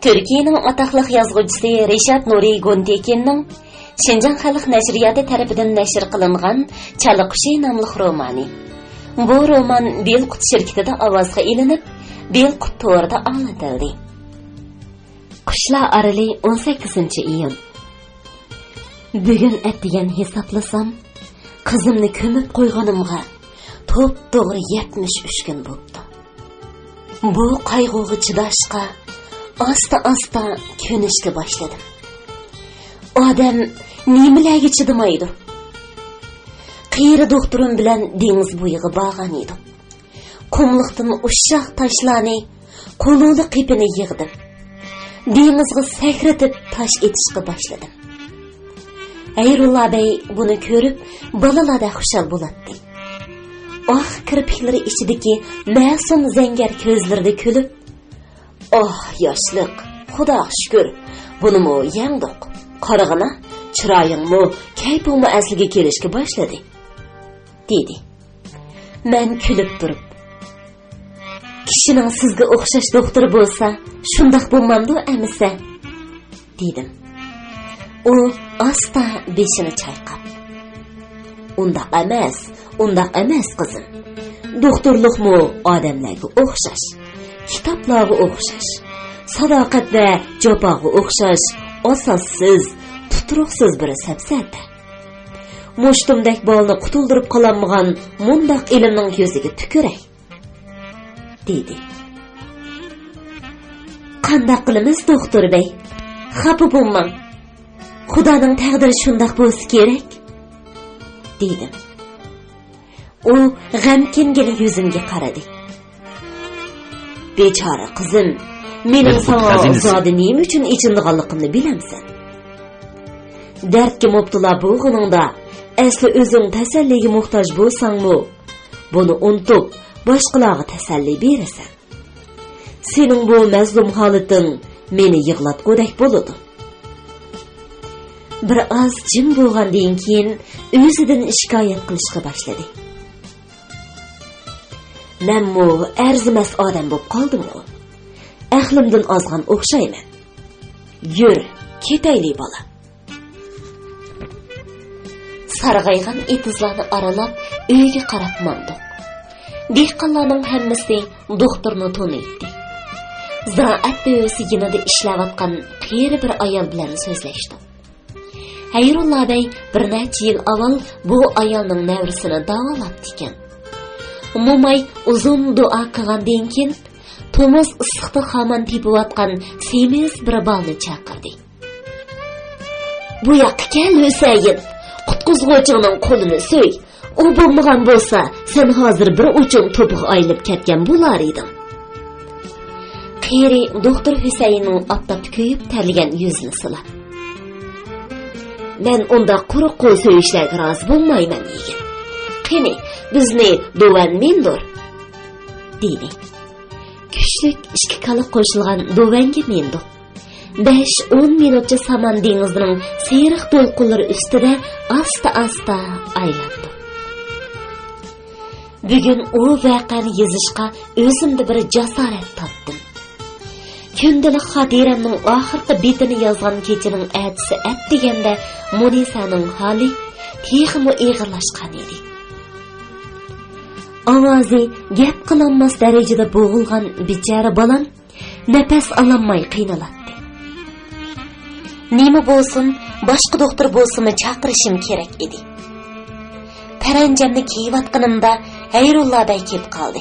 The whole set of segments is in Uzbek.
Türkiye'nin ataqlıq yazğıcısı Reşat Nuri Gontekin'nin Şinjan Xalq Nəşriyyatı tərəfindən nəşr qılınğan Çalı Quşi namlıq romani. Bu roman Belqut şirketida avazga ilinib, Belqut to'rida anlatıldı. Qushlar arali 18-iyun. Bugun atdigan hesaplasam, qizimni ko'mib qo'yganimga to'p-to'g'ri 73 kun bo'ldi. Bu qayg'uga chidashga asta-asta ko'nishga boshladim. Odam nimalarga chidamaydi? Qiyri doktorim bilan dengiz bo'yiga borgan edim. Qumliqdan ushshaq tashlarni, qo'luli qipini yig'dim. Dengizga sakratib tash etishga boshladim. Ayrulla bey buni ko'rib, balalarda xushal bo'ladi. Oh, kirpiklari ichidagi ma'sum zangar ko'zlarida kulib, "Oh, yoshlik, Xudoga shukr, bunimi yangdiq. Qarag'ina, chiroyingmi, kayfingmi asliga kelishga boshladi", dedi. Men kulib turib, "Kishining sizga o'xshash doktori bo'lsa, shundoq bo'lmamdi amisa", dedim. U asta beshini chayqab, "Undaq emas qizim. Doktorlikmi odamlarga o'xshash, kitoblarga o'xshash, sadoqat va jafoga o'xshash asossiz, tuturuqsiz bir sapsata. Mushtumdak bolni qutuldirib qolamagan mundaq ilmning ko'ziga tukuray", dedi. "Qanday qilamiz doktor bey? Xafa bo'lmang. Xudoning taqdiri shundoq bo'lsa kerak", dedim. U g'amkingina yuzimga qaradi. "Bechora qizim, mening sana zodi nima uchun ichindiganligimni bilamsan? Dardga mubtalo bo'lganingda asli o'zing tasalliga muhtoj bo'lsangmi, buni unutib boshqalarga tasalli berasan. Sening bu mazlum holating meni yig'latgudek bo'ladi." Bir oz jim bo'lgandan keyin o'zidan shikoyat qilishga boshladi. "Menmu arzimas odam bo'lib qoldim-ku. Aqlimdan ozgan o'xshayman. Yur, ketaylik bola." Sarg'aygan etizlarni aralab uyga qarab mandik. Dehqonlarning hammasi doktorni taniydi. Ziraat buyusi yanada ishlayotgan qiyri bir ayol bilan so'zlashdi. Hayrulla bey bir necha yil avval bu ayolning navrisini davolabdi ekan. Mo'may uzun duo qilgandan keyin To'mas issiqda xaman tepiyotgan semiz bir bolni chaqirdi. "Bu yoqqa kel, Husayn. Qutqizuvchining qo'lini so'y. U bo'lmagan bo'lsa, sen hozir bir uchun to'piq ayilib ketgan bo'lar eding." Qiyri doktor Husaynning oftobda ko'yib terlagan yuzini silab, "Men unda quruq qo'l so'yishlarga rozi bo'lmayman yigit. Qani, bizni dovanmindir", dedi. Kuchlik ikki kala qo'shilgan dovanga mendik. 5-10 minutcha saman dengizining seriq to'lqinlari ustida asta-asta aylandi. Bugun u voqeani yozishga o'zimda bir jasorat topdim. Kundalik xotiramning oxirgi betini yozgan kechining atisi at deganda Munisaning holi texmi ig'irlashgan edi. Ovozi gap qilolmas darajada bo'g'ilgan bechora bolam nafas ololmay qiynaladi. Nima bo'lsin, boshqa doktor bo'lsa-mi chaqirishim kerak edi. Paranjamni kiyayotganimda Hayrulla bey kelib qoldi.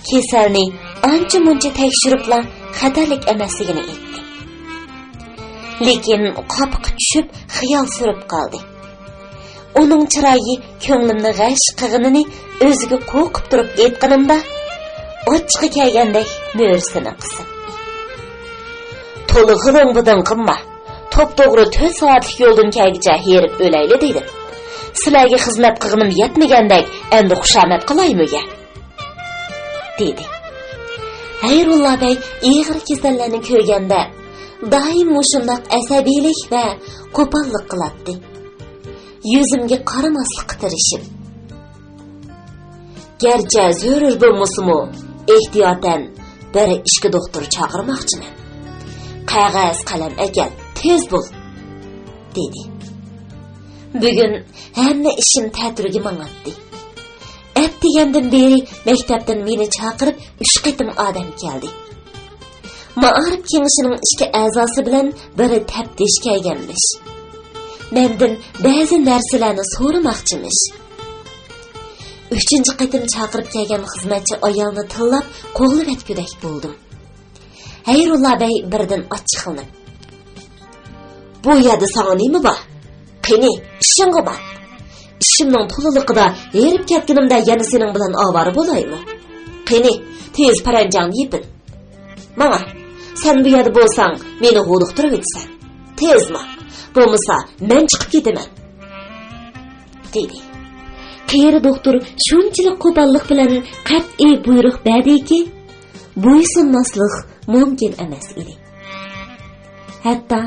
Kasalni ancha-muncha tekshiribla xatarlik emasligini aytdi. Lekin qopiqqa tushib xiyol surib qoldi. Uning chiroyi ko'nglimni g'ash qig'inini o'ziga qo'qib turib aytganimda ochqi kelgandek mo'rsini qisib, "To'lig'ining budan qimma. To'p-to'g'ri 4 soatlik yo'ldan kelgicha herib o'layli" dedim. "Sizlarga xizmat qilganim yetmagandek, endi xushomad qilaymi-ga?" dedi. Hayrulla bey ig'ir kasallarni ko'rganda doim shundoq asabiylik va qo'pollik qiladi. Yuzimga qaramaslikka tirishib, "Garchi zo'rur bo'lmasimi, ehtiyotan bir ishki doktor chaqirmoqchiman", qog'oz qalam akal, tez bo'l, dedi. Bugun hamma ishim ta'tirga mang'atdi. Degandan beri maktabdan meni chaqirib 3 qitim odam keldi. Ma'arif kengashining 2 a'zosi bilan biri taftish kelganmish. Mendan ba'zi narsalarni so'ramoqchimish. 3-chi qitim chaqirib kelgan xizmatchi ayolni tillab qo'g'lab etgudak bo'ldim. Hayrulla bey birdan ochiqlanib: "Bu yerda sana nima bor? Qani, ishingga bor. İşimning to'liliqida erib ketganimda yana sening bilan ovora bo'laymi? Qani, tez paranjangni yepin. Mana, sen bu yerda bo'lsang, meni g'o'diqtirib etsan. Tezma. Bo'lmasa, men chiqib ketaman." dedi. Qiyri doktor shunchalik qo'pollik bilan qat'iy buyruq berdiki, bo'ysunmaslik mumkin emas edi. Hatto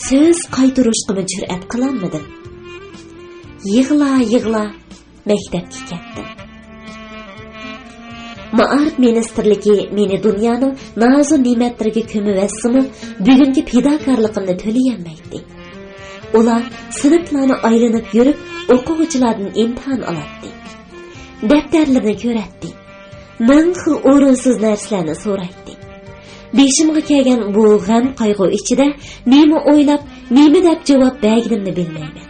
so'z qaytarishga jur'at qilolmadim. Yig'la maktabga ketdim. Ma'arif ministerligi meni dunyoning nozik ne'matlariga ko'mivetsimi, bugungi fidokorligimni to'layamaydi. Ular sinflarni aylanib yurib, o'quvchilardan imtihon oladi. Daftarlarni ko'ratdi. Ming xil o'rinsiz narsalarni so'raydi. Beshimga kelgan bu g'am qayg'u ichida nima o'ylab, nima deb javob berganimni bilmayman.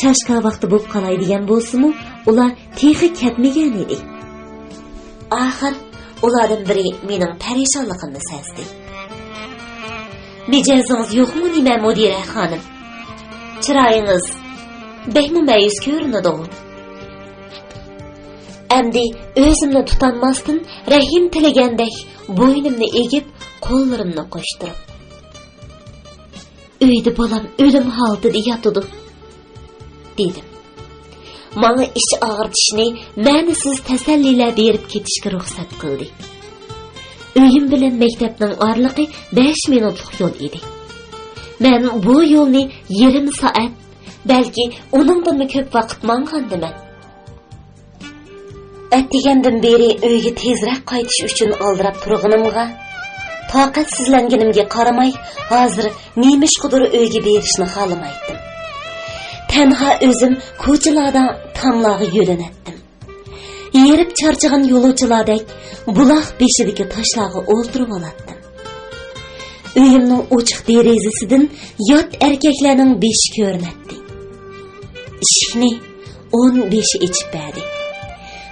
Chashqa vaqti bo'lib qolaydigan bo'lsa-mu, ular texi ketmagan edi. Axir ulardan biri mening parishonligimni sezdi. "Mijozingiz yo'qmi, nima mudira xonim? Chiroyingiz behmi mayus ko'rinadi." Endi o'zimni tutolmasdan rahim tilagandek bo'ynimni egib, qo'llarimni qo'shtirib: "Uyda bolam o'lim holatida yotadi" dedim. Manga ish og'irtishni ma'nisiz tasallilar berib ketishga ruxsat qildi. Uyim bilan maktabning oraliqi 5 minutlik yo'l edi. Men bu yo'lni yarim soat, balki uningdan ko'p vaqt mangandiman. Atdigandan beri uyga tezroq qaytish uchun oldirab turganimga, toqatsizlanganimga qaramay, hozir nemishqidir uyga berishni xohlamaydim. Tenha özüm ko'chalarda tamlag'i yo'lanatdim. Yerib charchagan yo'lovchilardek buloq beshidagi toshlarga o'ltirib olatdim. Uyimning ochiq derazasidan yot erkaklarning beshi ko'rinadi. Eshikni 15 ichib berdi.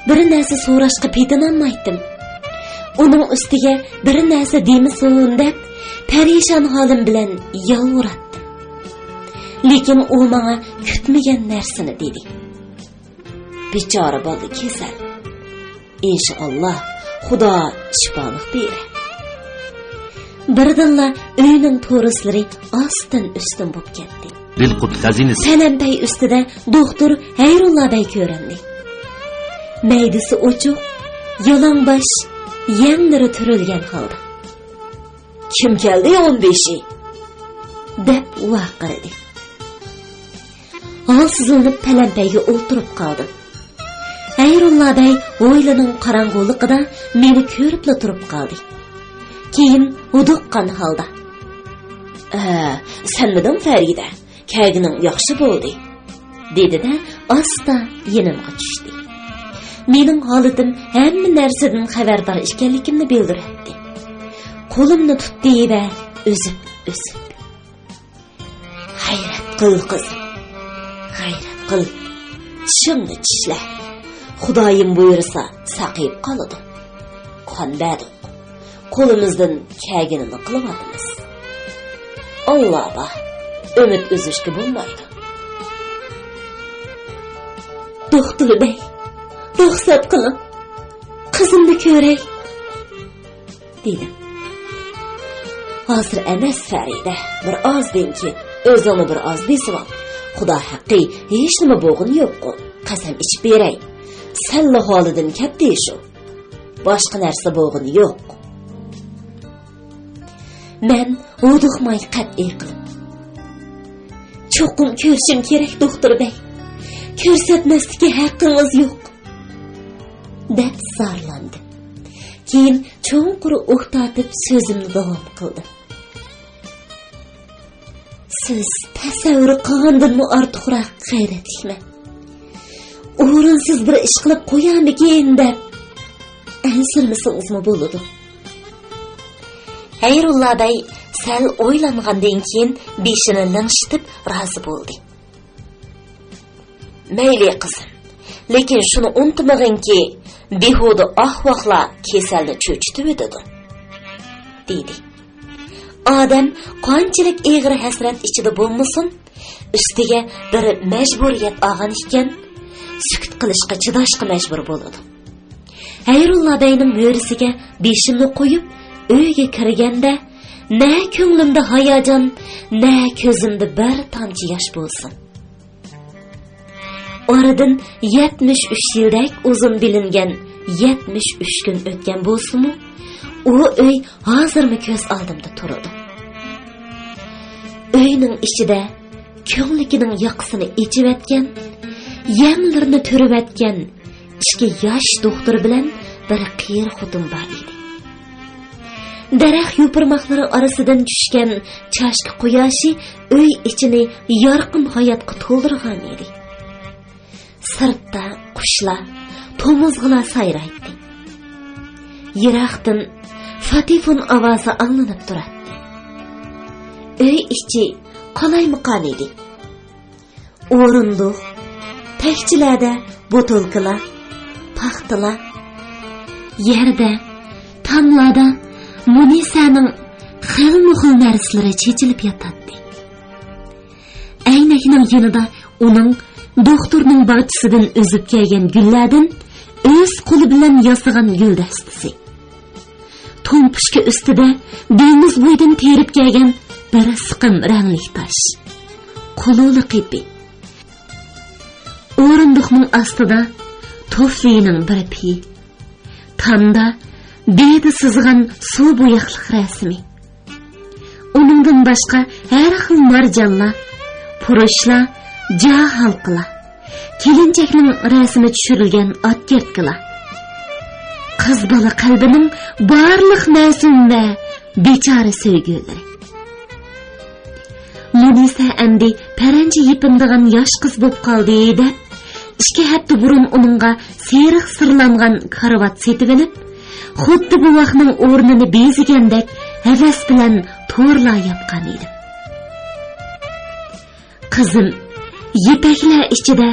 Bir narsa so'rashga petinolmaydim. Uning ustiga bir narsa demisin deb perişan holim bilan yolvuratdim. Lekin u menga kutmagan narsani dedi. "Bechora bola kasal. Inshaalloh Xudo shifolik berar." Birdinla uyning to'rislari ostin ustin bo'lib ketdi. Dilqut xazinasi Sanambay ustida doktor Hayrulla bey ko'rindi. Maydisi ochiq, yalangbosh, yanglari turilgan holda. "Kim keldi 15i?" deb vaqirdi. Halsizlanib palampayga o'ltirib qoldim. Hayrulla bey o'ylining qorong'uligida meni ko'ribla turib qoldi. Keyin uduqqan holda: "Senmidin Farida? Kelganing yaxshi bo'ldi", dedi-da asta yenimga tushdi. Mening holatim hamma narsadan xabardor ekanligimni bildiradi. Qo'limni tutdi va o'zib. "Hayrat qil qizim. G'ayrat qil. Tishimni tishla. Xudoyim buyursa saqib qoladi. Qonbadik. Qo'limizdan kelganini qilyapmiz. Allohga umid uzishga bo'lmaydi." "Doktor bey, ruxsat qiling. Qizimni ko'ray", dedim. "Hozir emas Farida, bir ozdan keyin o'zingni bir oz desam. Xudo haqqi hech nima bo'g'in yo'q-ku. Qasam ichib beray. Salla holidan katta shu. Boshqa narsa bo'g'in yo'q." Men o'diqmay qat'iy qilib: "Cho'qim ko'rishim kerak doktor bey. Ko'rsatmaslikka haqqingiz yo'q", deb zarlandim. Keyin cho'nqur o'qtatib so'zimni davom qildim. siz tasavvur qilgandan ortiqroq g'ayratliman. O'rinsiz bir ish qilib qo'yamikin deb ansirmisingizmi bo'ladi? Xayrullo bey sal o'ylangandan keyin beshini lingshitib rozi bo'ldi. Mayli qizim, lekin shuni unutmag'inki, behuda ahvoqlar kasalni cho'chitib o'tadi, dedi. Odam qanchalik eg'ir hasrat ichida bo'lmasin, ustiga bir majburiyat olgan ekan, sukut qilishga chidashga majbur bo'ladi. Xayrullo beyning mo'risiga beshimni qo'yib uyga kirganda na ko'nglimda hayajon, na ko'zimda bir tomchi yosh bo'lsin. Oradan 73 yildak uzun bilingan 73 kun o'tgan bo'lsa-mu, u uy hozirmi ko'z oldimda turadi. Uyning ichida ko'nglikining yoqsini ichib etgan, yanglarini turib etgan ikki yosh doktor bilan bir qiyir xotin bor edi. Daraxt yo'pirmoqlari orasidan tushgan chashki quyoshi uy ichini yorqin hayotga to'ldirgan edi. Sirtda qushlar, tomizg'alar sayraydi. Yiroqdan Fatifun ovozi anglanib turadi. Uy ichi qalaymaqon edi. O'rindiq, tagchilarda botolkalar, paxtalar, yerda, tomlarda Munisaning xilma-xil narsalari chechilib yotadi. Aynakning yonida uning doktorning bog'chisidan o'zib kelgan gullardan o'z qo'li bilan yasagan gul dastasi. To'mpushka ustida dengiz bo'yidan terib kelgan bir siqim rangli tosh. Qo'luli qipi. O'rindiqning ostida toflining bir pi. Tamda bedi sizgan suv bo'yoqliq rasmi. Uningdan boshqa har xil marjonlar, purushlar, ja halqalar, kelinchakning rasmi tushirilgan otkertkilar. Qiz bola qalbining barliq ma'sum va bechora sevgilari. Munisa endi paranji yepindigan yosh qiz bo'lib qoldi deb, 2 hafta burun uningga seriq sirlangan karvat setib olib, xuddi bu vaqtning o'rnini bezigandek havas bilan to'rlay yopgan edi. Qizim yipaklar ichida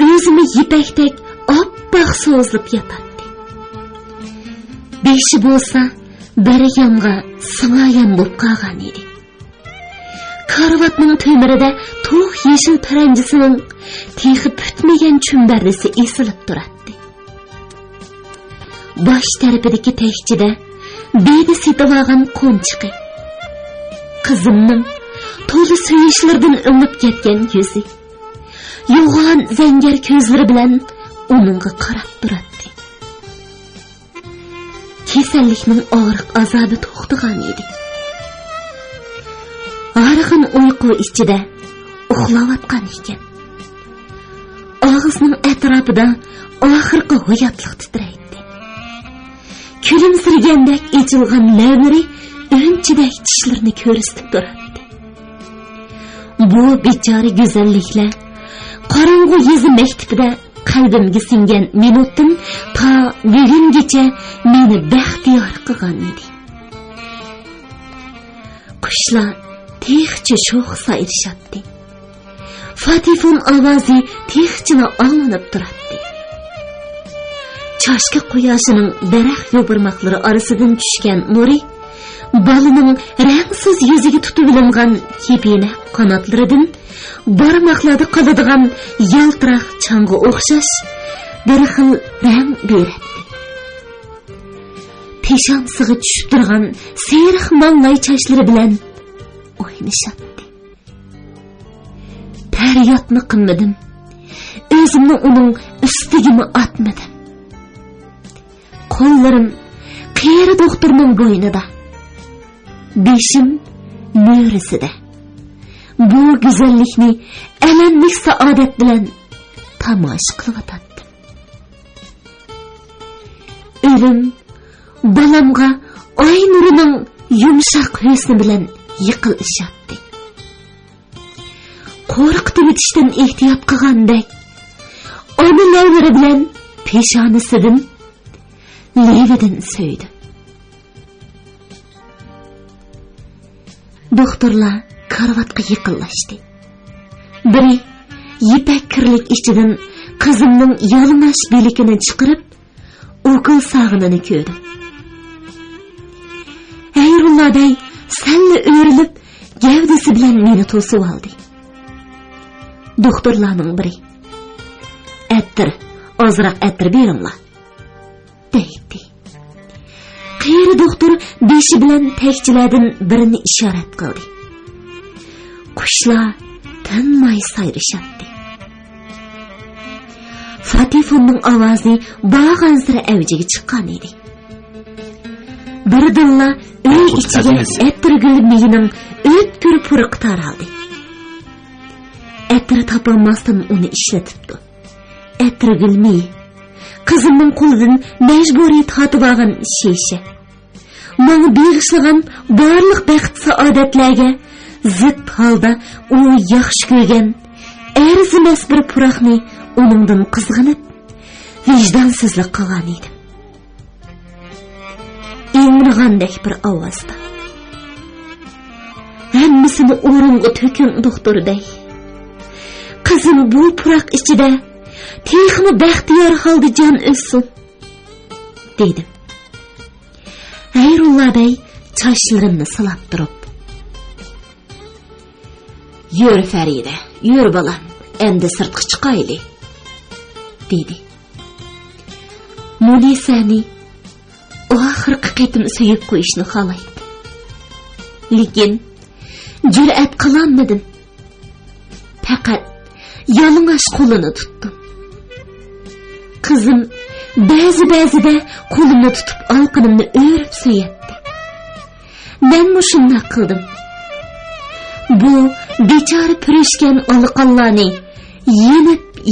o'zini yipakdek oppoq so'zlib yotadi. Beshi bo'lsa bir yonga singayam bo'lib qolgan edi. Karvatning to'mirida to'q yeshil paranjisining texi putmagan chumbarisi esilib turadi. Bosh tarafidagi tagchida bedi sitavagan qo'nchiqi. Qizimning to'la suyishlardan o'ngib ketgan yuzi, yo'g'on zangar ko'zlari bilan uningga qarab turadi. Kasallikning og'riq azobi to'xtagan edi. Arg'in uyqu ichida uxlayotgan ekan. Og'zining atrofida oxirgi hayotlik titraydi. Kulimsirgandek echilgan lablari o'nchidak tishlarini ko'rsatib turadi. Bu bechora go'zalliklar qorong'u yezi maktabida qalbimga singan minutdan ta bugungacha meni baxtiyor qilgan edi. Qushlar texchi sho'x sayrishadi. Fatifun ovozi texchini anglanib turadi. Chashka quyoshining daraxt yo'pirmoqlari orasidan tushgan nuri balining rangsiz yuziga tutib ilingan kepina qanotlaridan barmoqlarda qoladigan yaltiroq changga o'xshash bir xil rang beradi. Peshonasiga tushib turgan seriq manglay chochlari bilan o'ynashadi. Faryodni qilmadim. O'zimni uning ustiga atmadim. Qo'llarim qiyri doktorning bo'ynida. Beshim mo'risida. Bu go'zallikni alamli saodat bilan tomosha qilyotdim. O'lim balamga oy nurining yumshoq husni bilan yiqilishyapti. qo'rqitib o'tishdan ehtiyot qilgandek ona lavlari bilan peshonasidan levidan so'ydi. Doktorlar karvatga yiqilishdi. Biri yipak kirlik ichidan qizimning yalinash belikini chiqarib, o'kil sag'inini ko'rdi. Hayrulladay salla o'rilib, gavdasi bilan meni to'sib oldi. Doktorlarning biri: "Attir, ozroq attir beringlar," deydi. Qiyri doktor beshi bilan tekchilardan birini ishorat qildi. Qushlar tinmay sayrashatdi. Fatifonning ovozi bag'an sira avjiga chiqqan edi. Birdilla uy ichiga attirgul meyining o'tkir puruq taraldi. Attir topolmasdan uni ishlatibdi. Attirgul meyi qizimning qo'lidan majburiy tatib olgan shisha. Meni beg'ishlagan barliq baxt saodatlarga zid holda u yaxshi ko'rgan arzimas bir puroqni uningdan qizg'anib, vijdonsizlik qilgan edim. Ingragandek bir ovozda: "Hammasini o'ringa to'king, doktorday. Qizim bu puroq ichida texmi baxtiyor holda jon o'ssin," dedim. Hayrulladay chochlarimni silab turib: "Yur Farida, yur bolam, endi sirtqa chiqayli," dedi. Munisani oxirgi qitim suyib qo'yishni xohlaydi. Lekin jur'at qilolmadim. Faqat yalang'och qo'lini tutdim. Qizim ba'zida qo'limni tutib olqinimni o'rib suyatdi. Men shunday qildim. Bu bechora purishgan olqonlarni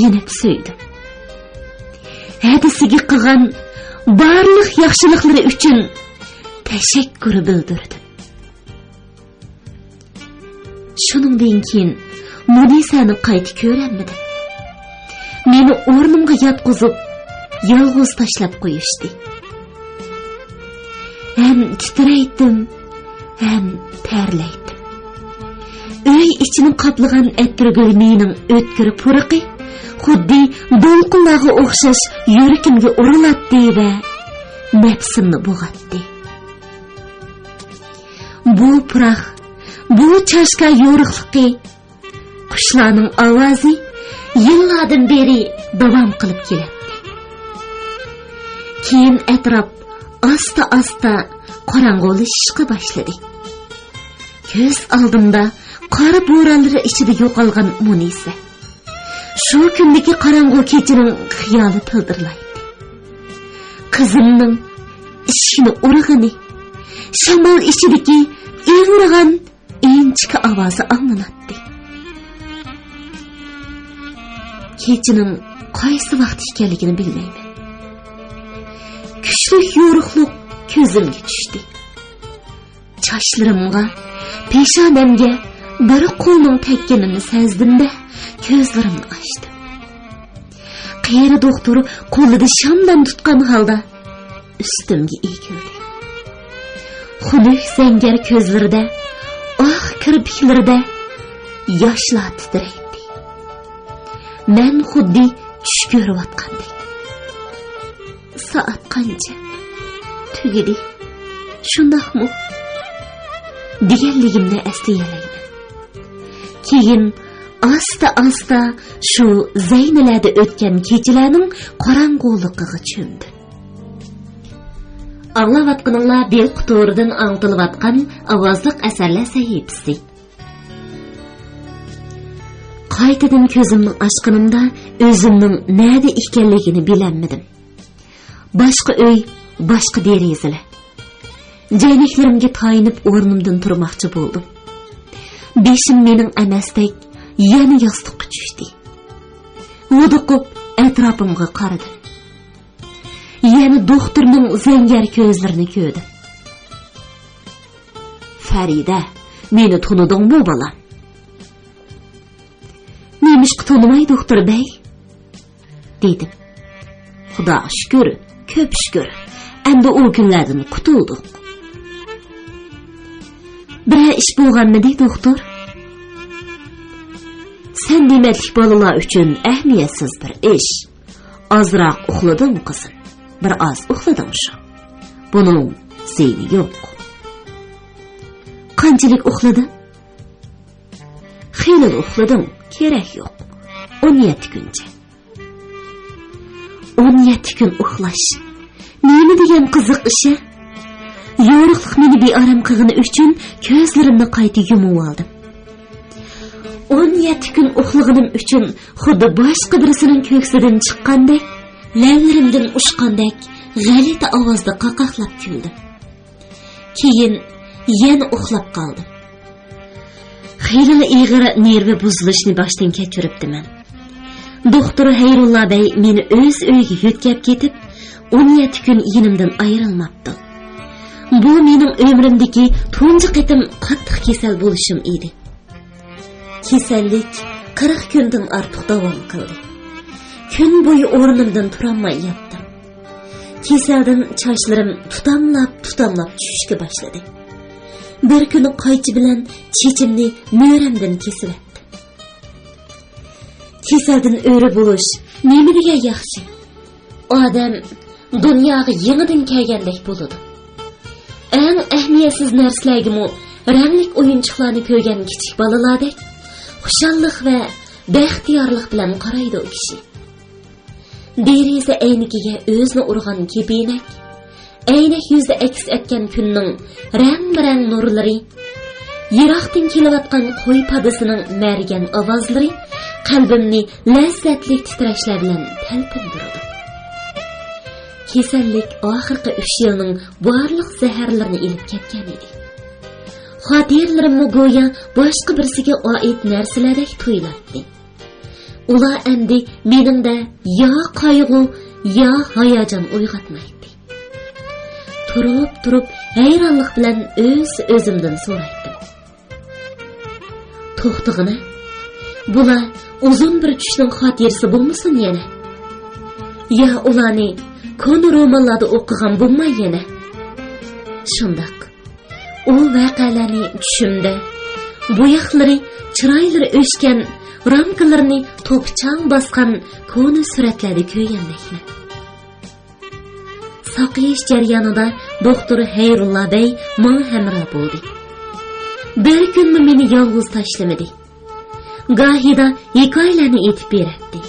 yenib suydim. Hadisiga qilgan barliq yaxshiliklari uchun tashakkur bildirdim. Shuningdan keyin Munisani qayta ko'rolmadim. Meni o'rnimga yotqizib, yolg'iz tashlab qo'yishdi. Hem titraydim, hem terlaydim. Uy ichini qoplagan attirgul mening o'tkir puruqi xuddi do'lqinlarga o'xshash yurakimga urilatdi va nafsimni bo'g'atdi. Bu puroq, bu chashka yo'riqligi, qushlarning ovozi yillardan beri davom qilib keladi. Keyin atrof asta qorong'ulashishga boshladi. Ko'z oldimda qora bo'ronlari ichida yo'qolgan Munisa. Shu kundagi qorong'u kechining xiyoli pildirlaydi. Qizimning ishini urg'ini, shamol ichidagi ingirgan inchika ovozi anglanadi. Kechining qaysi vaqt ekanligini bilmayman. Kuchli yo'riqlik ko'zimga tushdi. Chochlarimga, peshonamga bir qo'lning tekkanini sezdim-da, ko'zlarimni ochdim. Qiyri doktor qo'lida shamdan tutgan holda ustimga egildi. Xunuk zangar ko'zlarida, oq kirpiklarida yoshlar titraydi. Men xuddi tush ko'rayotgandek. Soat qancha? Tugidi. Shundaqmi? deganligimni eslayalayman. Keyin asta shu zaynalada o'tgan kechalarning qorong'uligiga cho'mdi. Anglayotganinglar bel qutoridan angtilayotgan ovozliq asarlar sahifasi. Qaytadan ko'zimni ochganimda o'zimning nada ekanligini bilolmadim. Boshqa uy, boshqa derazalar. Jaynaklarimga tayinib o'rnimdan turmoqchi bo'ldim. Beshim mening emasdek yana yostiqqa tushdi. Vuduqib atrofimga qaradim. Yana doktorning zangar ko'zlarini ko'rdim. Farida, meni tunudingmi bolam? nemişki tanımay doktor bey? Dedim. Xudoga şükür, köp şükür. Endi o günlerden kutulduk. Bir iş bolganmidi doktor? Sen demetlik balalar üçün ehmiyetsiz bir iş. Azraq uxladın kızım. Bir az uxladın şu. Bunun zeyni yok. Qanchalik uxladın? Xeyli uxladım, gerek yok. 17 günce. 17 gün uxlaş. Neymi degan qiziq ishi? Yo'riqliq meni bearam qilgani uchun ko'zlarimni qayta yumib oldim. 17 gün uxlaganim uchun xuddi boshqa birisining ko'ksidan chiqqandek, lavlarimdan ushqandek g'alati ovozda qaqaqlab kuldim. Keyin yana uxlab qoldim. Xeyli ig'ir nervi buzilishni boshdan kechiribdiman. Doktor Hayrullah bey meni o'z uyiga yetkazib ketib, 17 gün yinimdan ayrilmabdi. Bu mening umrimdagi tunji qitim qattiq kasal bo'lishim edi. Kasallik 40 kundan ortiq davom qildi. Kun bo'yi o'rnimdan turolmay yotdim. Kasaldan sochlarim tutamlab tushishga boshladi. Bir kuni qaychi bilan chechimni mo'ramdan kesib etdi. Kasaldan o'ri bo'lish nima degan yaxshi? Odam dunyoga yangidan kelgandek bo'ladi. Eng ahamiyatsiz narsalarga ranglik o'yinchiqlarni ko'rgan kichik bolalardek xushallik va baxtiyorlik bilan qaraydi u kishi. Deriza aynikiga o'zini urgan kepinak, aynak yuzda aks etgan kunning rang-barang nurlari, yiroqdan kelayotgan qo'y padisining margan ovozlari qalbimni lazzatli titrashlar bilan talpintirdi. Kasallik oxirgi 3 yilning barliq zaharlarini ilib ketgan edi. Xotiralarimni go'yo boshqa birisiga oid narsalardek tuyulatdi. Ular endi meningda yo qayg'u, yo hayajon uyg'otmaydi. Turib hayronlik bilan o'zimdan so'raydim. To'xtig'ini, bular uzun bir tushning xotirasi bo'lmasin yana? Ya ularni konu romanlarda o'qigan bo'lmay yana? Shundoq. O voqealarni tushimda, bo'yoqlari, chiroylari o'chgan, ramkalarni to'pchang bosgan konu suratlarda ko'rgandekman. Saqlash jarayonida doktor Hayrullah bey menga hamroh bo'ldi. Bir kunni meni yolg'iz tashlamadi. Gohida hikoyalarni aytib beradi.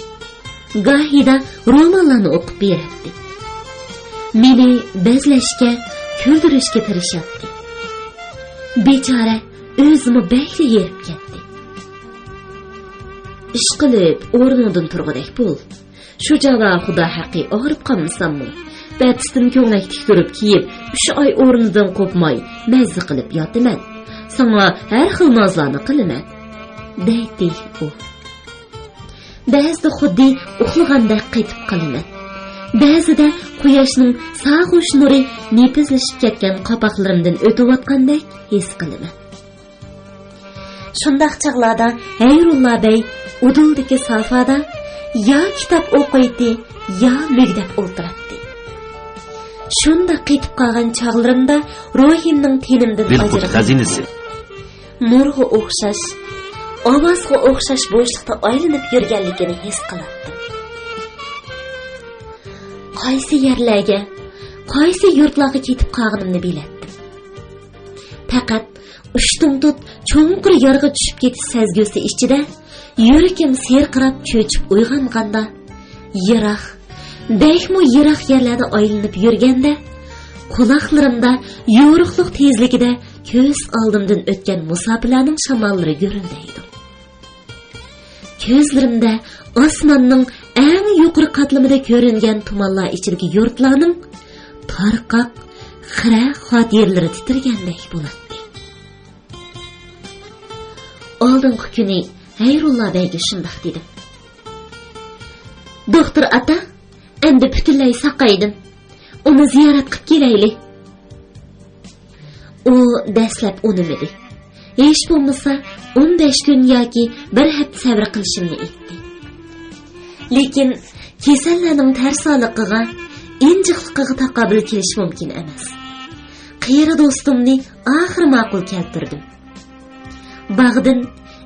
Gohida romanlarni o'qib beradi. Meni bezlashga, kuldirishga tirishadi. Bechora o'zimi bekli yerib ketdi. Ish qilib o'rnidan turg'idek bo'l. Shu java xudo haqqi og'rib qolmasammi? Batisdan ko'ngak tiktirib kiyib, 3 oy o'rnidan qo'pmay, mazza qilib yotaman. Sana har xil nozlarni qilaman, deydi u. Ba'zida xuddi uxlagandek qaytib qolaman. Ba'zida quyoshning sag'ush nuri nepizlashib ketgan qopoqlarimdan o'tayotgandek his qilaman. Shundaq chaqlarda Hayrullah bey uduldagi sofada ya kitob o'qiydi, ya mugdab o'tiradi. Shunda qetib qolgan chaqlarimda ruhimning tenimdan ajralib, nurga o'xshash, ovozga o'xshash bo'shliqda aylanib yurganligini his qilardim. Qaysi yerlarga, qaysi yurtlarga ketib qolganimni bilardim. Faqat ushtum tut cho'nqir yorga tushib ketish sezgusi ichida yuragim serqirab cho'chib uyg'onganda, yiroq, behmo yiroq yerlarda aylanib yurganda, quloqlarimda yo'riqliq tezligida ko'z oldimdan o'tgan musofirlarning shamollari ko'rindaydi. Ko'zlarimda osmonning eng yuqori qatlamida ko'ringan tumanlar ichidagi yurtlarning tarqaq, xira xotiralari titragandek bo'ladi. Oldingi kuni Hayrullah beyga shundoq dedim. Doktor ata, endi butunlay saqaydim. Uni ziyorat qilib kelaylik. U dastlab unimidi. Hech bo'lmasa 15 kun yoki bir hafta sabr qilishimni aytdi. Lekin kasallarning tarsaliqiga, injiqligiga taqobil kelish mumkin emas. Qiyri do'stimni oxir ma'qul keltirdim. Bag'dan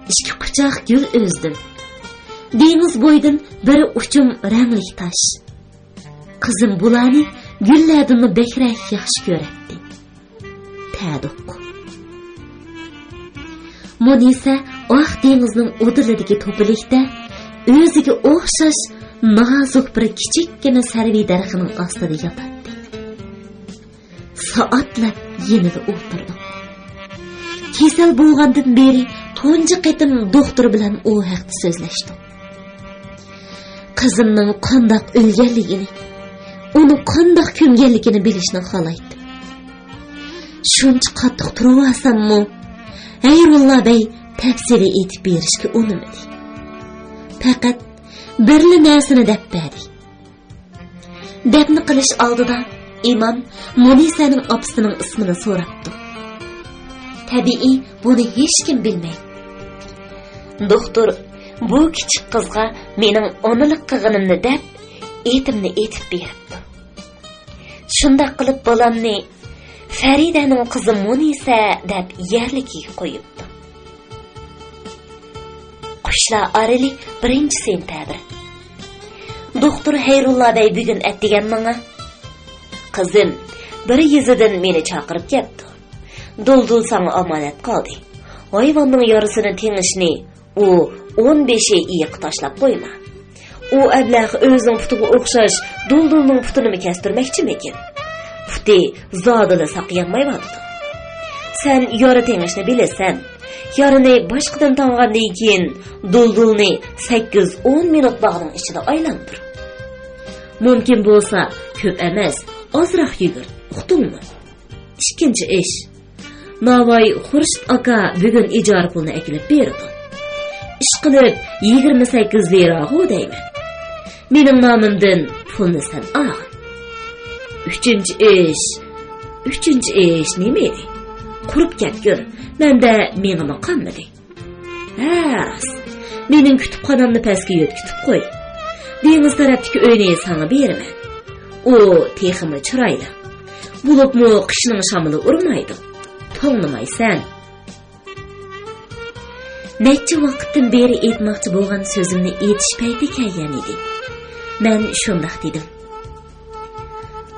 2 quchoq gul o'zdim. Dengiz bo'yidan bir uchum rangli tosh. Qizim bularni gullardan bekrak yaxshi ko'radi. Taduq. Munisa oq dengizning o'dilidagi to'pilikda o'ziga o'xshash nozik bir kichikkina sarvi daraxtining ostida yotadi. Soatlab yenida o'tirdim. Kesal bo'lgandan beri tunji qitim doktor bilan u haqda so'zlashdim. Qizimning qandoq o'lganligini, uni qandoq ko'mganligini bilishni xohlaydim. Shuncha qattiq turib-olsammi, Xayrullo bey tafsili aytib berishga unimadi. Faqat birli narsani deb berdi. Dafn qilish oldida imom Munisaning opasining ismini so'rabdi. Tabiiy buni hech kim bilmaydi. Doktor bu kichik qizga mening onalik qilganimni deb etimni aytib beribdi. Shunda qilib bolamni Faridaning qizi Munisa deb yerligiga qo'yibdi. Qushlar orali 1-sentabr. Doktor Xayrullo bey bugun aytgan menga, "Qizim, bir yizidan meni chaqirib kelibdi. Duldul sana omonat qoldi. Hayvonning yorisini tengishni u 15 iyiq tashlab qo'yma. U ablah o'zining putiga o'xshash duldulning putini kestirmoqchimikin? Puti zodini saqlanmayapti. Sen yori tengishni bilasan. Yorini boshqadan tangandan keyin duldulni 8-10 minut bog'ning ichida aylantir. Mumkin bo'lsa, ko'p emas, ozroq yugur. Uqdingmi? Ikkinchi ish. Navoy Xurshid aka bugun ijara pulini aklab berdi. Ish qilib 28 lira deyman. Mening nomimdan pulni sen ol. Üçüncü ish nima edi? Qurib ketgur. Menda menga qolmadi. Has. Mening kutubxonamni pastga yo'tkitib qo'y. Dengiz tarafdagi uyni sana beraman. U teximi chiroyli. Bo'libmi qishning shamili urmaydi. To'nglamaysan. Necha vaqtdan beri aytmoqchi bo'lgan so'zimni aytish payti kelgan edi. Men shundoq dedim.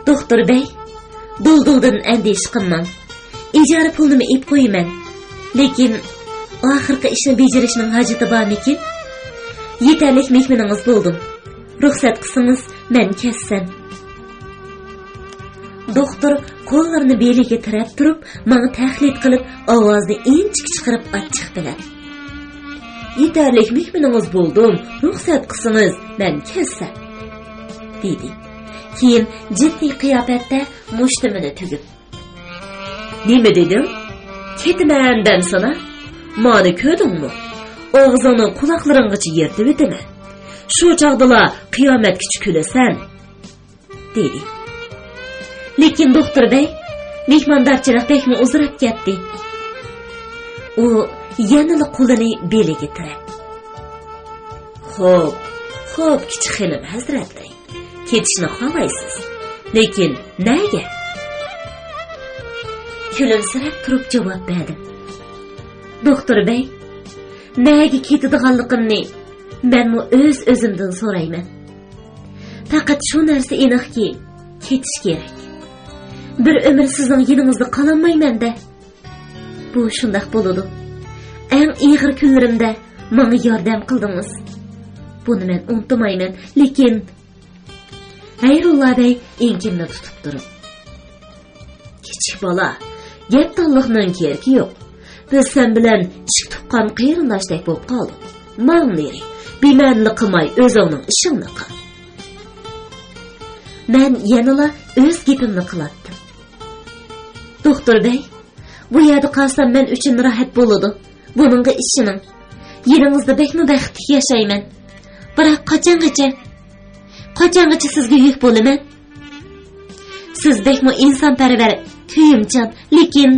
Doktor bey, dulduldan andish qilmang. Ijara pulini ib qo'yaman. Lekin oxirgi ishni bajarishning hojati bormikin? Yetarlik mehmoningiz bo'ldim. Ruxsat qilsangiz, men kessam. Doktor qo'llarini beliga tirab turib, menga tahlil qilib, ovozni inchik chiqarib achchiq bilan. Yetarlik mehmoningiz bo'ldim. Ruxsat qilsangiz, men kessam. dedi. Keyin jiddiy qiyofatda mushtimini tugib. Nima dedim? Ketaman den sana. Mani ko'rdingmi? Og'zini quloqlaringgacha yertib o'taman. Shu chaqdala qiyomatgacha kulasan, dedi. Lekin doktor bey, mehmondorchilik bekmi uzrab ketdi. U yanada qo'lini beliga tirab. Xo'p, kichik xilim hazratlar. Ketishni xohlaysiz. Lekin nega? Kulimsirab turib javob berdim. Doktor bey, nega ketadiganligimni men o'zimdan so'rayman. Faqat shu narsa aniqki, ketish kerak. Bir umr sizning yoningizda qololmayman-da. Bu shundoq bo'ladi. Eng og'ir kunlarimda menga yordam qildingiz. Buni men unutmayman, lekin Xayrullo bey enkimni tutib turib. Kichik bola, gap tanliqning keragi yo'q. Biz sen bilan ish tuqqan qiyrinlashdek bo'lib qoldik. Ma'nili, bema'ni qilmay o'zingning ishingni qil. Men yanala o'z gapimni qilatdim. Doktor bey, bu yerda qolsam men uchun rohat bo'ladi. Buningga ishining. Yeringizda bekmi baxtli yashayman. Biroq qachongacha sizga yuk bo'laman? Siz bekmi insonparvar, kuyimchan, lekin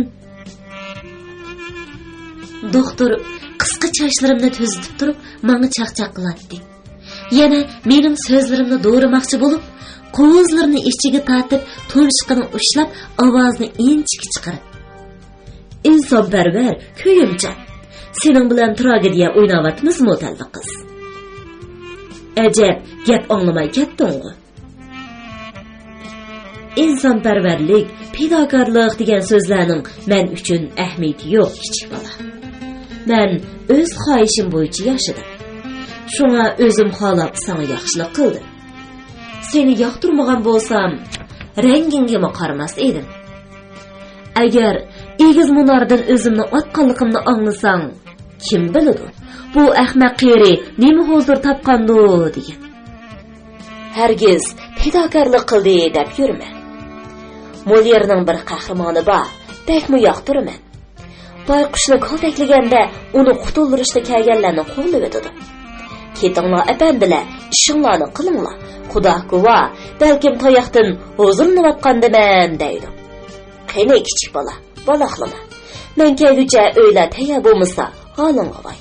Doktor qisqa chochlarimni to'zitib turib, menga chaqchaq qiladi. Yana mening so'zlarimni doğramoqchi bo'lib, qo'zlarini ichiga tortib, tumshuqini ushlab, ovozni inchik chiqarib. "Insonparvar, ko'yimcha, sening bilan tragediya o'ynayapmizmi, talva qiz? Ajab, gap anglamay ketding-ku. İnsonparvarlik, fidokorlik degan so'zlarning men uchun ahamiyati yo'q, kichik bola. Men o'z xohishim bo'yicha yashadim. Shunga o'zim xohlab sana yaxshilik qildim. Seni yoqtirmagan bo'lsam, rangingga qaramas edim. Agar egiz munardan o'zimni otqanligimni anglasang, kim biladi? Bu ahmaq qeri nima hozir topqandi degan. Hargiz fidokorlik qildi deb yurma. Molyerning bir qahramoni bor, bekmi yoqtiraman. Bayqushni kaltaklaganda uni qutuldirishga kelganlarni qo'llab o'tadi. Ketinglar apandilar, ishinglarni qilinglar. Xudo guvo, balkim toyoqdan hozirlanayotgandiman deydi. Qani kichik bola, baloqlama. Men kelgucha o'ylar tayyor bo'lmasa, holingga voy.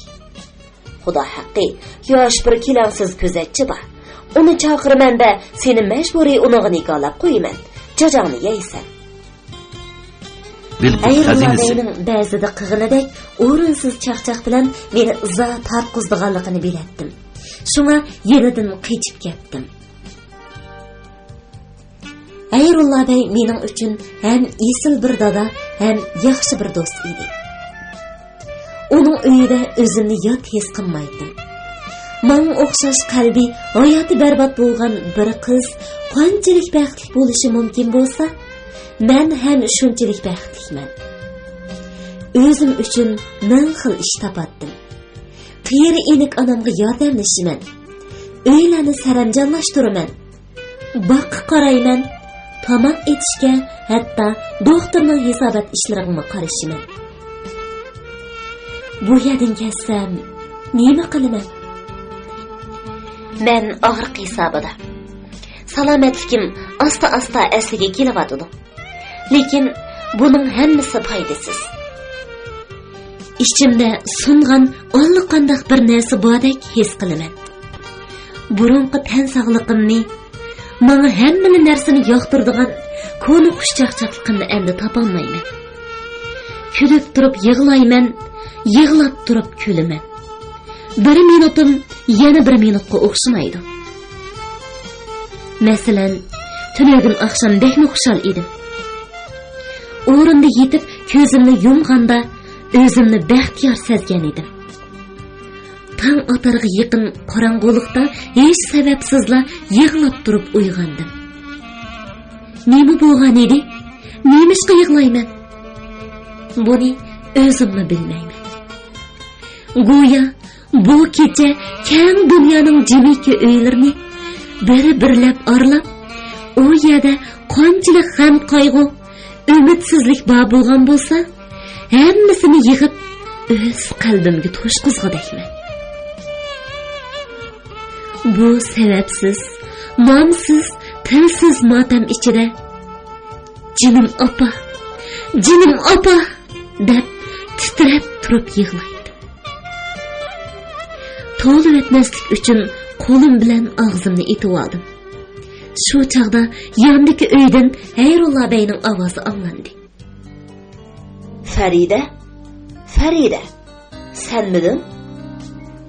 Xudo haqqi, yosh bir kilangsiz ko'zatchi bor. Uni chaqirmanda seni majburiy uniga nikohlab qo'yaman. Jajangni yeysan. Ayrimlarning ba'zida qig'inidek o'rinsiz chaqchaq bilan meni izo tarqizdiganligini biletdim. Shunga yenidan qechib ketdim. Ayrullah bey mening uchun ham esil bir dada, ham yaxshi bir do'st edi. Uning uyida o'zimni yot his qilmaydim. Menga o'xshash qalbi hayoti barbod bo'lgan bir qiz qanchalik baxtli bo'lishi mumkin bo'lsa, men ham shunchalik baxtliman. O'zim uchun ming xil ish topatdim. Qiyri enik onamga yordamlashaman. Uylarni saranjonlashtiraman. Boqqa qarayman. Tamam etishga, hatto doktorning hisobot ishlariga qarashiman. Bu yerdan kelsam, nima qilaman? Men og'riq hisobida. Salomatlikim asta-asta asliga kelyapti. Lekin buning hammasi foydasiz. Ichimda sungan allaqanday bir narsa bordek his qilaman. Burunqi tan sog'lig'imni, menga hamma narsani yoqtiradigan ko'ni xushchaqchaqligimni endi topolmayman. Kulib turib yig'layman, yig'lab turib kulaman. Bir minutim yana bir minutga o'xshamaydi. Masalan, tunog'in oqshom bekmi xushal edim. O'rinda yetib ko'zimni yumganda o'zimni baxtiyor sezgan edim. Tang otarga yaqin qorong'ulikda hech sababsizla yig'lab turib uyg'ondim. Nima bo'lgan edi? Nemishqa yig'layman? Buni o'zimni bilmayman. Go'yo bu kecha keng dunyoning jimiki uylarini bir-birlab orlab, u yerda qanchalik g'am qayg'u, umidsizlik bor bo'lgan bo'lsa, hammasini yig'ib o'z qalbimga to'shqizg'adakman. Bu sababsiz, nomsiz, tilsiz motam ichida jinim opa deb titrab turib yig'laydi. To'lib etmaslik uchun qo'lim bilan og'zimni etib oldim. Shu chaqda yondagi uydan Hayrullah beyning ovozi anglandi. Farida, senmidin?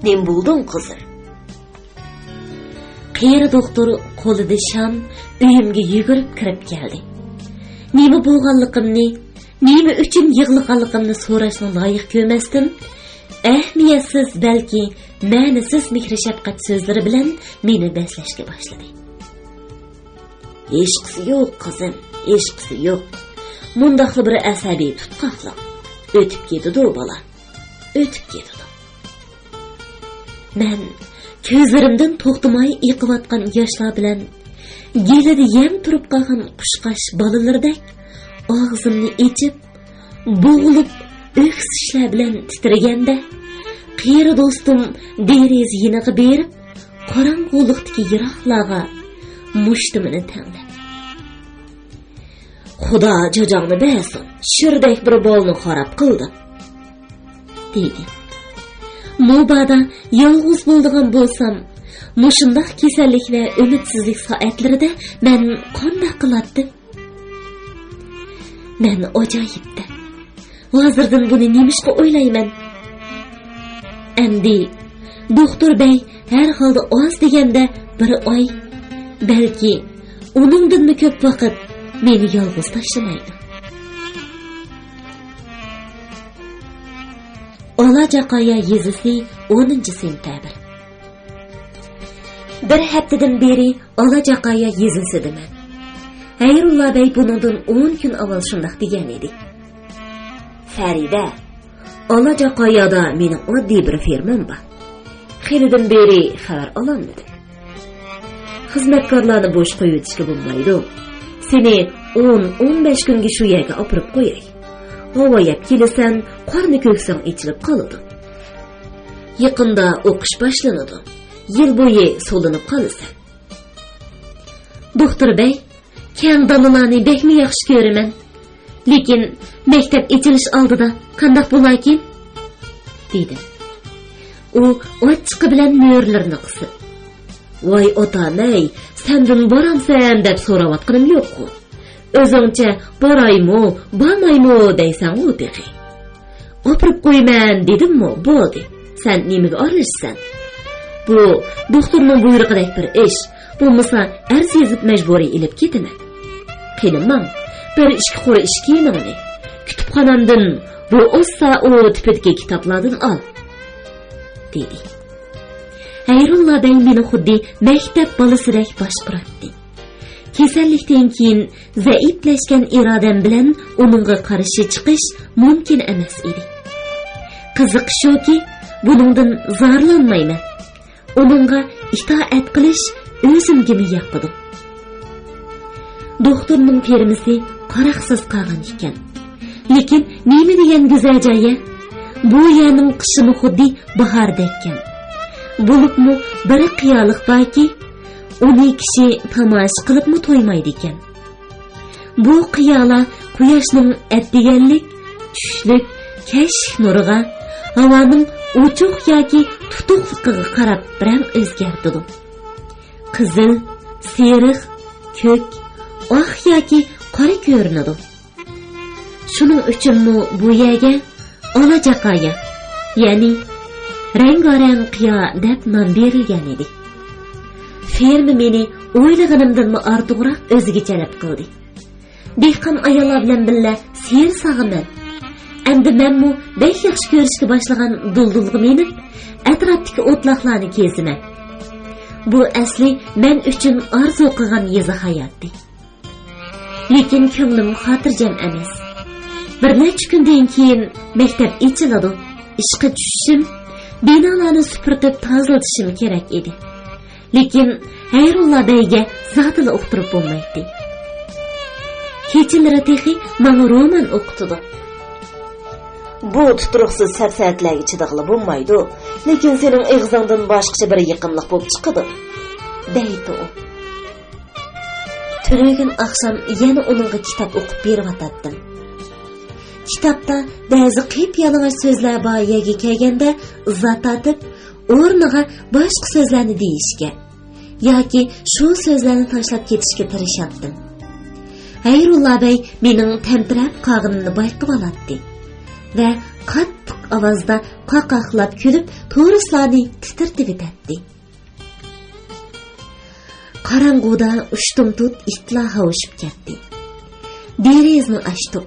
Nim buldun qizim? Qiyri doktor qo'lida sham uyimga yugurib kirib keldi. Nima bo'lganligimni, nima uchun yig'laganligimni so'rashni loyiq ko'rmasdim. Ahmiyatsiz balki ma'nisiz mehr-shafqat so'zlari bilan meni baslashga boshladi. Ishqisi yo'q qizim, ishqisi yo'q. Mundaqli bir asabiy tutqoqliq. O'tib ketdi bola. O'tib ketdi. Men ko'zlarimdan to'xtamay yiqiyotgan yoshlar bilan gelida yem turib qolgan qushqash bolalardek og'zimni ochib, bo'g'ilib o'ksishlar bilan titraganda qiyri do'stim deriz yiniga berib, qorong'ulikdagi yiroqlarga mushtimini tanglab. Xudo jojongni bersin, shirdek bir bolni xarob qildi. dedi. Mubada yalğız bo'lgan bo'lsam, mushundaq kasallik va umitsizlik soatlarida men qanday qilardim? Men ajoyibda. Hozirdan buni nemishqa o'ylayman? Endi doktor bey har holda oz deganda bir oy, balki uningdan ko'p vaqt meni yolg'iz tashlamaydi. Olajaqaya yezisi 10-sentabr. Bir haftadan beri Olajaqaya yezisidiman. Xayrullo bey bundan 10 kun avval shundoq degan edi. Farida, Olajaqayada mening oddiy bir fermam bor. Xilidan beri xabar ololmadim. Xizmatkorlarni bo'sh qo'yishga bo'lmaydi. Seni 10-15 kunga shu yerga olib qo'yay. Havoyab kelasan, qorni ko'ksang ichilib qoladi. Yaqinda o'qish boshlanadi. Yil bo'yi so'linib qolasan. Doktor bey, keng dalalarni bekmi yaxshi ko'raman. Lekin maktab ichilish oldida qanday bo'larkin? dedi. U ochiqi bilan mo'rlarni qisib. Voy otamay, sendan boramsan deb so'rayotganim yo'q-ku. O'zingcha boraymi, bormaymi deysan u teqi. O'pirib qo'yman dedim-mi, bo'ldi. Sen nimaga aralashsan? Bu doktorning buyrug'idek bir ish. Bo'lmasa arz yozib majburiy ilib ketaman. Qilinmang. Bir ishki qo'ri ish kiyimini. Kutubxonamdan bu o'ssa o tipidagi kitoblardan ol. dedi. Xayrullo bey meni xuddi maktab bolasidek boshqaratdi. Kasallikdan keyin zaiflashgan irodam bilan uningga qarshi chiqish mumkin emas edi. Qiziq shuki, buningdan zarlanmayman. Uningga itoat qilish o'zimga yoqdi. Doktorning termisi qaraqsiz qolgan ekan. Lekin nima degan go'zal joyi? Bu yerning qishimi xuddi bahordek ekan. Bo'libmi bir qiyolik borki, uni kishi tomosha qilibmi to'ymaydi ekan. Bu qiyola quyoshning atdiganlik, tushlik, kashf nuriga, havoning o'chiq yoki tutuqligiga qarab rang o'zgardi. Qizil, sariq, ko'k, oq yoki qora ko'rinadi. Shuning uchunmi bu yerga Olajaqaya, ya'ni rangarang qiyo deb nom berilgan edi. Ferma meni o'ylaganimdan ortiqroq o'ziga jalb qildi. Dehqon ayollar bilan birga ser sog'aman. Endi menmu bek yaxshi ko'rishga boshlagan duldulg'i meni atrofdagi o'tloqlarni keziman. Bu asli men uchun orzu qilgan yezi hayotdi. Lekin ko'nglim xotirjam emas. Bir necha kundan keyin maktab ichiladi. Ishga tushishim, binolarni supurtib tozalatishim kerak edi. Lekin Xayrullo beyga zotila o'qtirib bo'lmaydi. Kechalari texi menga roman o'qitdi. Bu tuturuqsiz safsatlarga chidaqli bo'lmaydi, lekin sening og'zingdan boshqacha bir yiqimliq bo'lib chiqadi, deydi u. Tunugun oqshom yana uningga kitob o'qib berib-atdim. Kitobda ba'zi qiyp-yalang'och so'zlar bor yerga kelganda zot atib, o'rniga boshqa so'zlarni deyishga yoki shu so'zlarni tashlab ketishga tirishatdim. Xayrullo bey mening tantirab qog'inimni bayqab oladi va qattiq ovozda qaqaqlab kulib, to'rislarni titirtib etdi. Qorong'uda ushtum-tut itlar havushib ketdi. Derazni ochdim.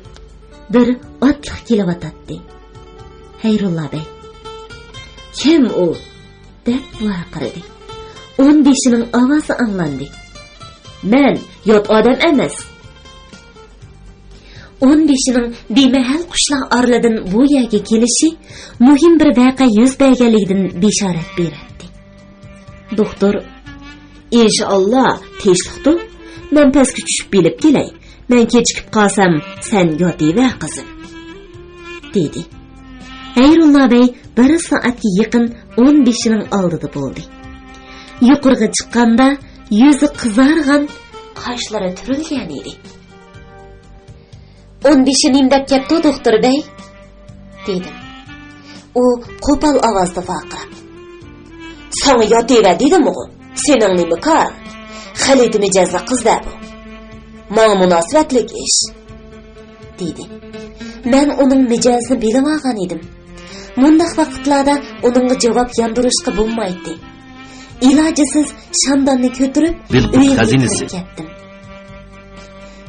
Bir otliq kelyotdi. Xayrullo bey: "Kim u?" deb vaqirdi. 15-ning ovozi anglandi. "Men yot odam emas." 15-ning bemahal qushlar orladan bu yerga kelishi muhim bir voqea yuz berganligidan bishorat beradi. Doktor: "Inshaalloh tinchlikda men pastga tushib bilib kelay. Men kechikib qolsam, sen yotiva qizim", dedi. Xayrullo bey 1 soatga yaqin 15-ning oldida bo'ldi. Yuqoriga chiqqanda yuzi qizargan, qoshlari turilgan edi. 15-ning deb ketdi doktor bey, dedim. u qo'pol ovozda vaqirab. Sana yotaver dedim o'g'il. Sening nima kar? Xalid mijozli qizlar bu. Menga munosabatlik ish. dedi. Men uning mijozini bilib olgan edim. Mundaq vaqtlarda uningga javob yondirishga bo'lmaydi. İlacısız şamdanını götürüp uyga ketdim.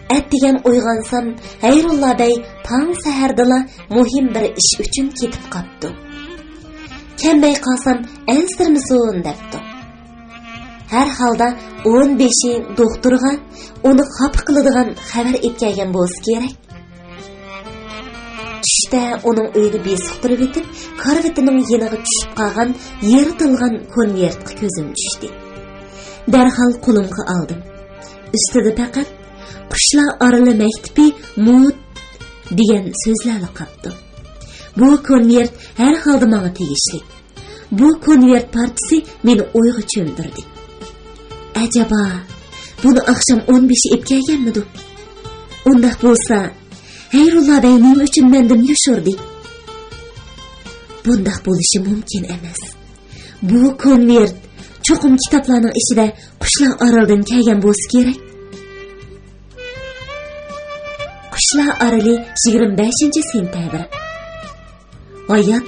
Ertegen uygansam, Hayrullah bey tang sahardala muhim bir ish uchun ketib qapti. Kelmay qolsam, ansirmisun debdi. Har holda 15 doktorga uni xafa qiladigan xabar etgan bo'lsa kerak. Tushda uning uyini besiqtirib etib, karvetining yeniga tushib qolgan, yirtilgan konvertga ko'zim tushdi. Darhol qo'limga oldim. Ustida faqat Qushlar orali maktabi mut degan so'zlar qoldi. Bu konvert har holda menga tegishli. Bu konvert partisi meni o'yga cho'mdirdi. Ajaba, buni oqshom 15 ib kelganmidi? Undaq bo'lsa, Hayrullah bey nima uchun mendan yushurdi? Bundaq bo'lishi mumkin emas. Bu konvert cho'qim kitoblarning ichida Qushlar oralidan kelgan bo'lsa kerak. Qushlar orali 25-sentabr. Hayot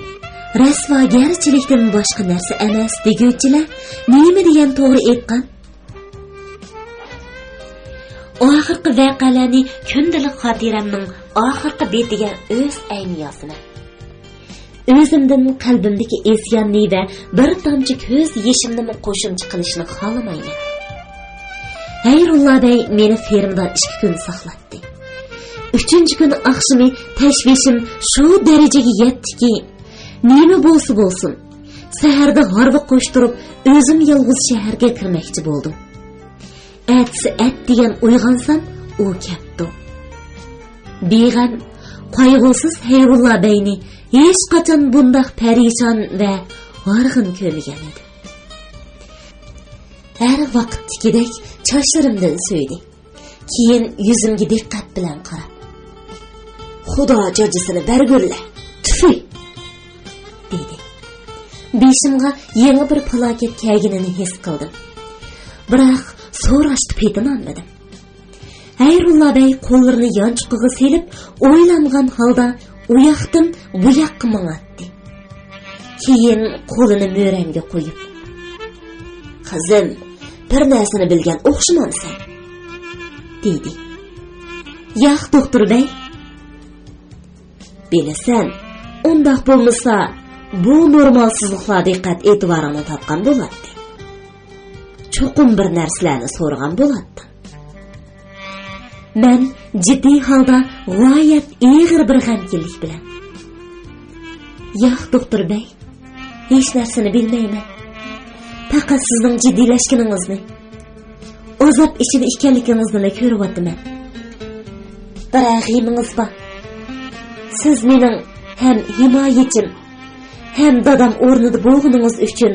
rasvogarchilikdan boshqa narsa emas deguvchilar nima degan to'g'ri aytgan? Oxirgi voqealarni kundalik xotiramning oxirgi betiga o'z ayni yozaman. O'zimdan qalbimdagi esyonni va bir tomchi ko'z yeshimni qo'shimcha qilishni xohlamayman. Hayrullah bey meni fermada 2 kun saqlatdi. 3-chi kun oqshimi tashvishim shu darajaga yetdiki, nima bo'lsa bo'lsin, saharda harba qo'shtirib o'zim yolg'iz shaharga kirmoqchi bo'ldim. Atsi degan uyg'onsam, u ketdi. Beg'am, qayg'usiz Hayrullah beyni hech qachon bundaq parishon va g'arg'in ko'rmagan edi. Har vaqtdagidek chochlarimdan so'ydi. Keyin yuzimga diqqat bilan qarab, "Xudo jojisini bergulla, tufi!" dedi. Beshimga yangi bir falokat kelganini his qildim. Biroq so'rashni paytmanmadim. Hayrullah bey qo'llarini yonchiqiga selib, o'ylangan holda u yoqdan bu yoqqa mang'atdi. Keyin qo'lini mo'ramga qo'yib, "Qizim, bir narsani bilgan o'xshamaysan," dedi. "Yo'q, doktor bey." "Bilasan, undaq bo'lmasa, bu normalsizliklar diqqat e'tiborini topgan bo'ladi. Cho'qim bir narsalarni so'ragan bo'ladi." Men jiddiy holda g'oyat og'ir bir g'amkinlik bilan, "Yo'q, doktor bey, hech narsani bilmayman. Faqat sizning jiddiylashganingizni, azob ichida ekanligingizni ko'ryapman. Bir g'imingiz bor. Siz mening ham himoyachim, ham dadam o'rnida bo'lganingiz uchun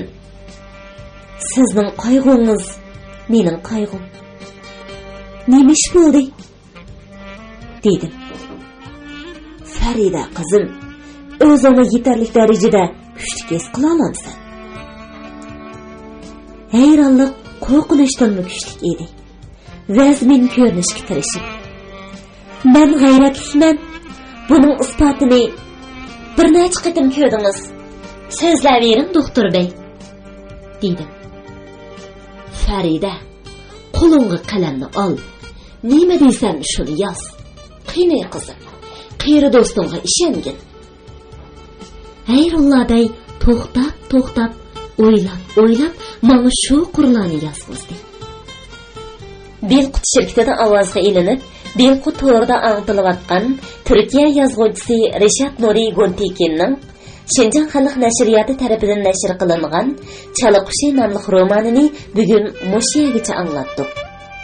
sizning qayg'ungiz mening qayg'um. Nima ish bo'ldi?" dedim. "Farida qizim, o'zingni yetarli darajada kuchli his qila olamsan?" Hayronlik qo'rqinchdan kuchli edi. Vazmin ko'rinishga tirishib, "Men g'ayratliman. Buning isbotini bir necha qatim ko'rdingiz. So'zlavering, doktor bey," dedim. "Farida, qo'lingga qalamni ol. Nima deysan shuni yoz. Qiynay qizim. Qiyri do'stingga ishongin." Hayrullah bey to'xtab, o'ylab, menga shu qurlarni yozg'izdi. Belqut shirkatida ovozga ilinib, Belqut to'g'rida anglatilayotgan Turkiya yozuvchisi Rishad Nuri Gontekinning Şinjan Xalq nashriyoti tarafidan nashr qilingan Chala qushi nomli romanini bugun mushu yergacha anglatdik.